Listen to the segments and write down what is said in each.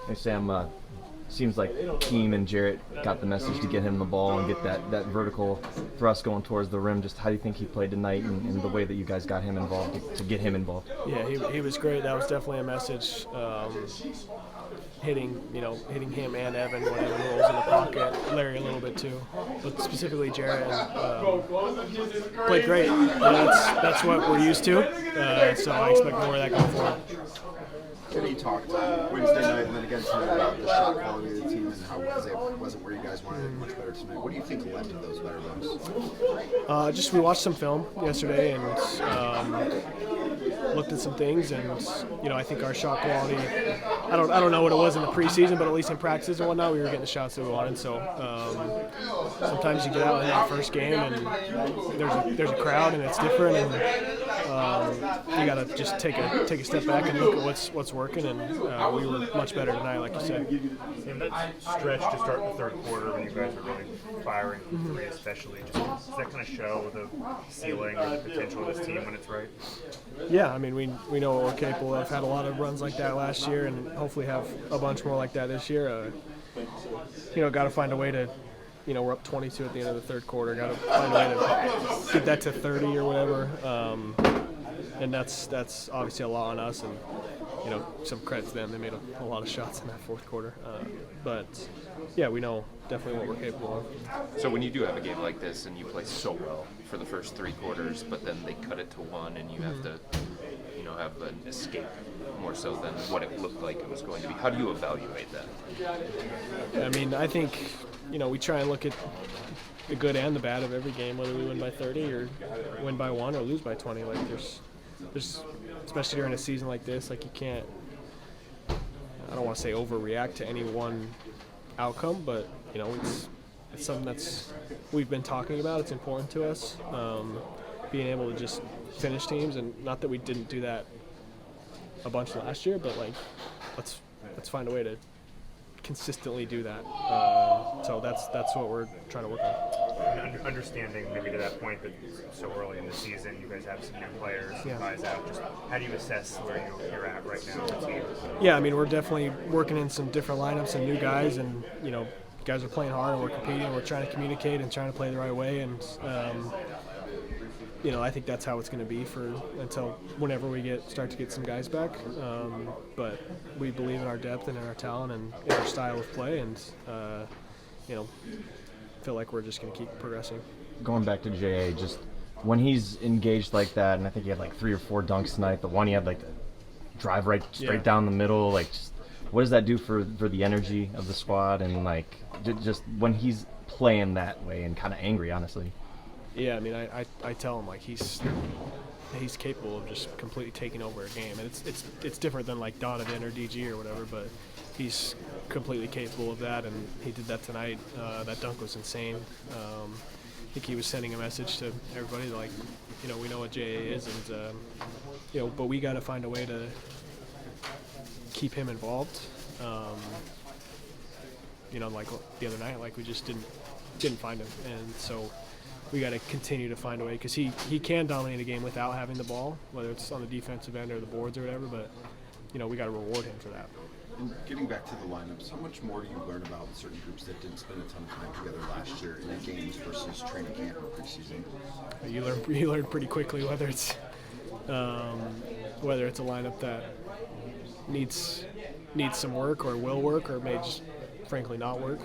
Hey Sam, seems like Keem and Jarrett got the message to get him the ball and get that vertical thrust going towards the rim. Just how do you think he played tonight and the way that you guys got him involved to get him involved? Yeah, he was great. That was definitely a message. Hitting him and Evan when Evan rolls in the pocket, Larry a little bit too, but specifically Jarrett played great. That's what we're used to, so I expect more of that going forward. Kenny talked Wednesday night and then again tonight about the shot quality of the team and how it wasn't where you guys wanted it much better tonight. What do you think led to those better looks? Just we watched some film yesterday and looked at some things, and I think our shot quality. I don't know what it was in the preseason, but at least in practices and whatnot, we were getting the shots that we wanted. So sometimes you get out in that first game and there's a crowd and it's different, and you got to just take a step back and look at what's working. And we were much better tonight, like you said. In that stretch to start the third quarter, when you guys are really firing from three, especially, does that kind of show the ceiling or the potential of this team when it's right? Yeah, I mean, we know what we're capable of. Had a lot of runs like that last year, and hopefully have a bunch more like that this year. Got to find a way to, we're up 22 at the end of the third quarter. Got to find a way to get that to 30 or whatever. And that's obviously a lot on us, and some credit to them. They made a lot of shots in that fourth quarter. But yeah, we know definitely what we're capable of. So when you do have a game like this and you play so well for the first three quarters, but then they cut it to one and you have to, have an escape more so than what it looked like it was going to be. How do you evaluate that? I mean, I think, we try and look at the good and the bad of every game, whether we win by 30 or win by 1 or lose by 20. Like there's especially during a season like this, like you can't, I don't want to say overreact to any one outcome, but it's something we've been talking about. It's important to us, being able to just finish teams, and not that we didn't do that a bunch last year, but like let's find a way to consistently do that. So that's what we're trying to work on. Understanding maybe to that point that so early in the season you guys have some new players, some guys out. Just how do you assess where you're at right now in the team? Yeah, I mean, we're definitely working in some different lineups and new guys, and guys are playing hard and we're competing. We're trying to communicate and trying to play the right way, and I think that's how it's going to be until whenever we start to get some guys back. But we believe in our depth and in our talent and in our style of play, and feel like we're just going to keep progressing. Going back to JA, just when he's engaged like that, and I think he had like 3 or 4 dunks tonight. The one he had like the drive straight down the middle. Like, just, what does that do for the energy of the squad, and like just when he's playing that way and kind of angry, honestly? Yeah, I mean, I tell him like he's capable of just completely taking over a game, and it's different than like Donovan or DG or whatever, but he's completely capable of that, and he did that tonight. That dunk was insane. I think he was sending a message to everybody like, we know what JA is, and but we got to find a way to keep him involved. Like the other night, like we just didn't find him, and so we got to continue to find a way, because he can dominate a game without having the ball, whether it's on the defensive end or the boards or whatever. But we got to reward him for that. And getting back to the lineups, how much more do you learn about certain groups that didn't spend a ton of time together last year in the games versus training camp or preseason? You learn pretty quickly whether it's a lineup that needs some work or will work or may just frankly not work.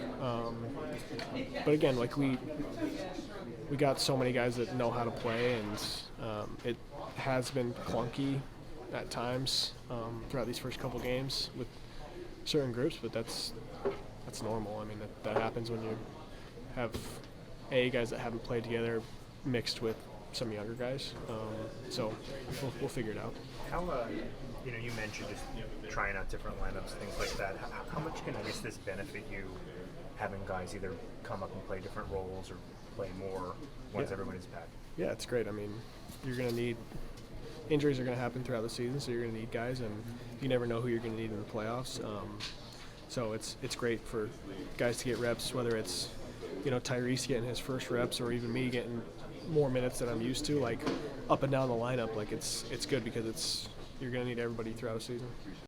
But again, like we got so many guys that know how to play, and it has been clunky at times throughout these first couple games with certain groups, but that's normal. I mean, that happens when you have guys that haven't played together mixed with some younger guys. So we'll figure it out. How you mentioned just trying out different lineups, things like that. How much can this benefit you, having guys either come up and play different roles or play more once everyone is back? Yeah, it's great. I mean, you're going to need injuries are going to happen throughout the season, so you're going to need guys, and you never know who you're going to need in the playoffs. So it's great for guys to get reps, whether it's Tyrese getting his first reps or even me getting more minutes than I'm used to, like up and down the lineup. Like it's good because you're going to need everybody throughout the season.